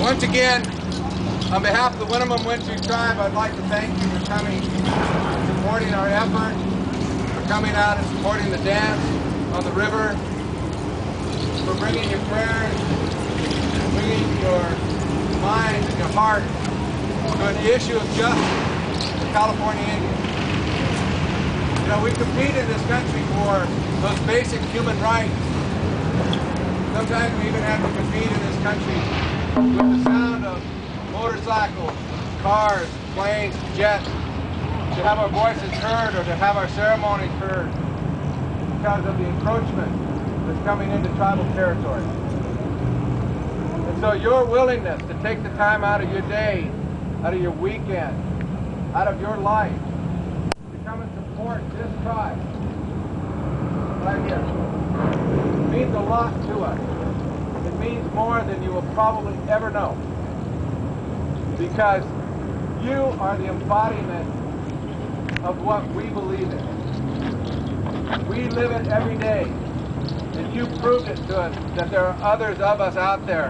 Once again, on behalf of the Wintu Tribe, I'd like to thank you for coming and supporting our effort, for coming out and supporting the dance on the river, for bringing your prayers, bringing your mind and your heart to an issue of justice for California Indians. You know, we compete in this country for those basic human rights. Sometimes we even have to compete in this country with the sound of motorcycles, cars, planes, jets, to have our voices heard or to have our ceremonies heard because of the encroachment that's coming into tribal territory. And so your willingness to take the time out of your day, out of your weekend, out of your life, to come and support this tribe right here means a lot to us. It means more than you will probably ever know, because you are the embodiment of what we believe in. We live it every day, and you proved it to us that there are others of us out there,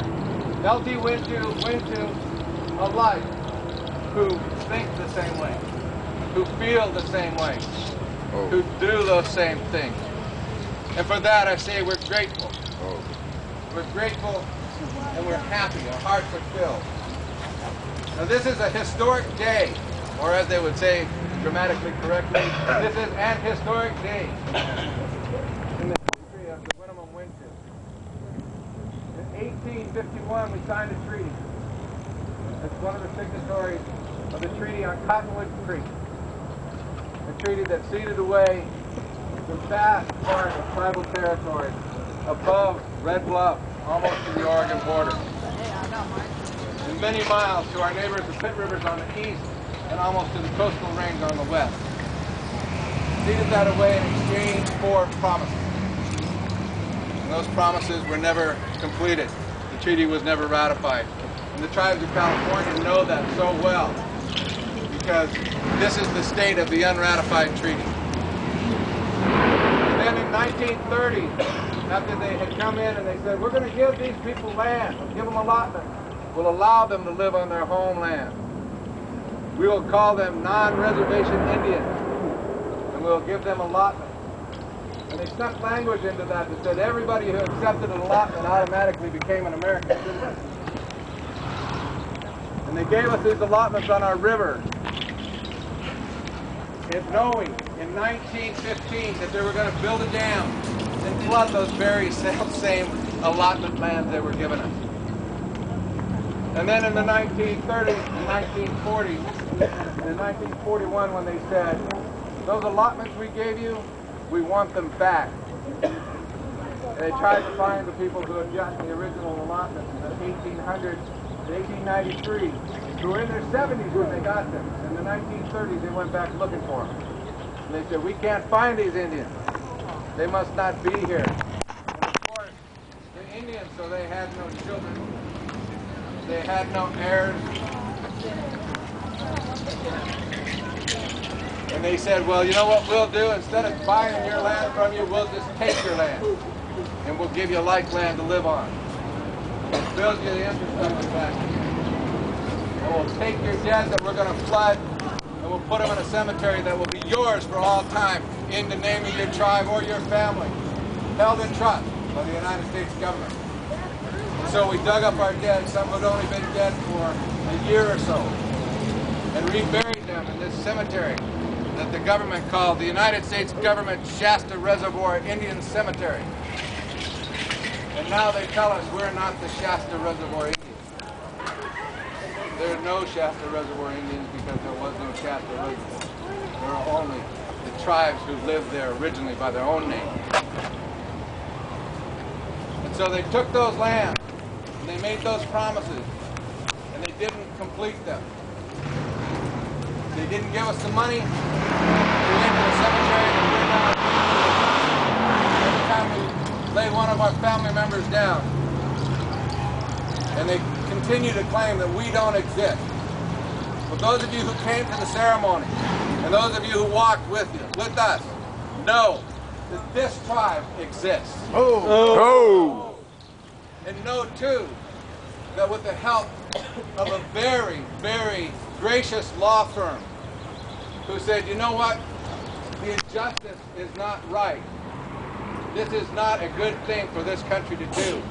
LT Wintu alike, who think the same way, who feel the same way, who do those same things. And for that I say we're grateful. We're grateful and we're happy. Our hearts are filled. Now this is a historic day, or as they would say grammatically correctly, this is an historic day in the history of the Wintu. In 1851 we signed a treaty. It's one of the signatories of the Treaty on Cottonwood Creek. A treaty that ceded away the vast part of tribal territory above Red Bluff, almost to the Oregon border. And many miles to our neighbors, the Pit Rivers on the east, and almost to the coastal range on the west. Ceded that away in exchange for promises. And those promises were never completed. The treaty was never ratified. And the tribes of California know that so well, because this is the state of the unratified treaty. And then in 1930, after they had come in and they said, we're going to give these people land, we'll give them allotment, we'll allow them to live on their homeland. We will call them non-reservation Indians, and we'll give them allotment. And they stuck language into that that said everybody who accepted an allotment automatically became an American citizen. And they gave us these allotments on our river, knowing in 1915 that they were going to build a dam and flood those very same allotment lands they were giving us. And then in the 1930s and 1940s, and in 1941 when they said, those allotments we gave you, we want them back. And they tried to find the people who had gotten the original allotments in the 1800s to 1893, who were in their 70s when they got them. In the 1930s, they went back looking for them. And they said, we can't find these Indians. They must not be here. And of course, the Indians, so they had no children. They had no heirs. And they said, well, you know what we'll do? Instead of buying your land from you, we'll just take your land. And we'll give you like land to live on. We'll build you the infrastructure back. And we'll take your dead that we're going to flood, and we'll put them in a cemetery that will be yours for all time in the name of your tribe or your family, held in trust by the United States government. And so we dug up our dead, some who had only been dead for a year or so, and reburied them in this cemetery that the government called the United States Government Shasta Reservoir Indian Cemetery. And now they tell us we're not the Shasta Reservoir Indians. There are no Shasta Reservoir Indians because there was no Shasta Reservoir. There are only the tribes who lived there originally by their own name. And so they took those lands, and they made those promises, and they didn't complete them. They didn't give us the money to enter the cemetery that we're now. Every time we lay one of our family members down, and they continue to claim that we don't exist. But those of you who came to the ceremony, and those of you who walked with us, know that this tribe exists. And know too that with the help of a very, very gracious law firm who said, you know what, the injustice is not right. This is not a good thing for this country to do.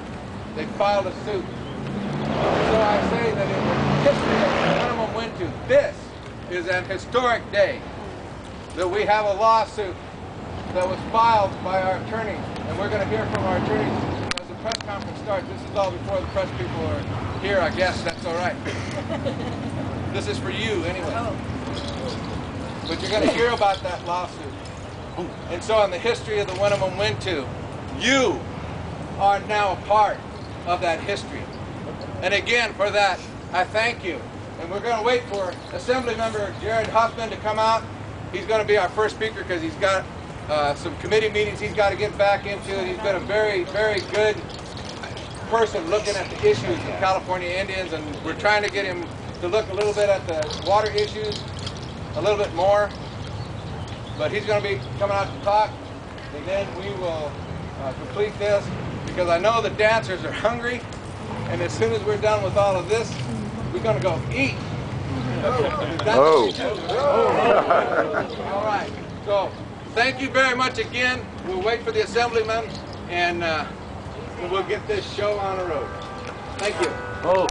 They filed a suit. So I say that in the history of Wintu, this is an historic day that we have a lawsuit that was filed by our attorneys, and we're going to hear from our attorneys as the press conference starts. This is all before the press people are here, I guess. That's all right. This is for you anyway. But you're going to hear about that lawsuit. And so in the history of the Wintu, you are now a part of that history. And again, for that, I thank you. And we're going to wait for Assemblymember Jared Huffman to come out. He's going to be our first speaker because he's got some committee meetings he's got to get back into. And he's been a very, very good person looking at the issues of California Indians. And we're trying to get him to look a little bit at the water issues, a little bit more. But he's going to be coming out to talk. And then we will complete this because I know the dancers are hungry. And as soon as we're done with all of this, we're going to go eat. All right. So thank you very much again. We'll wait for the assemblyman, and we'll get this show on the road. Thank you.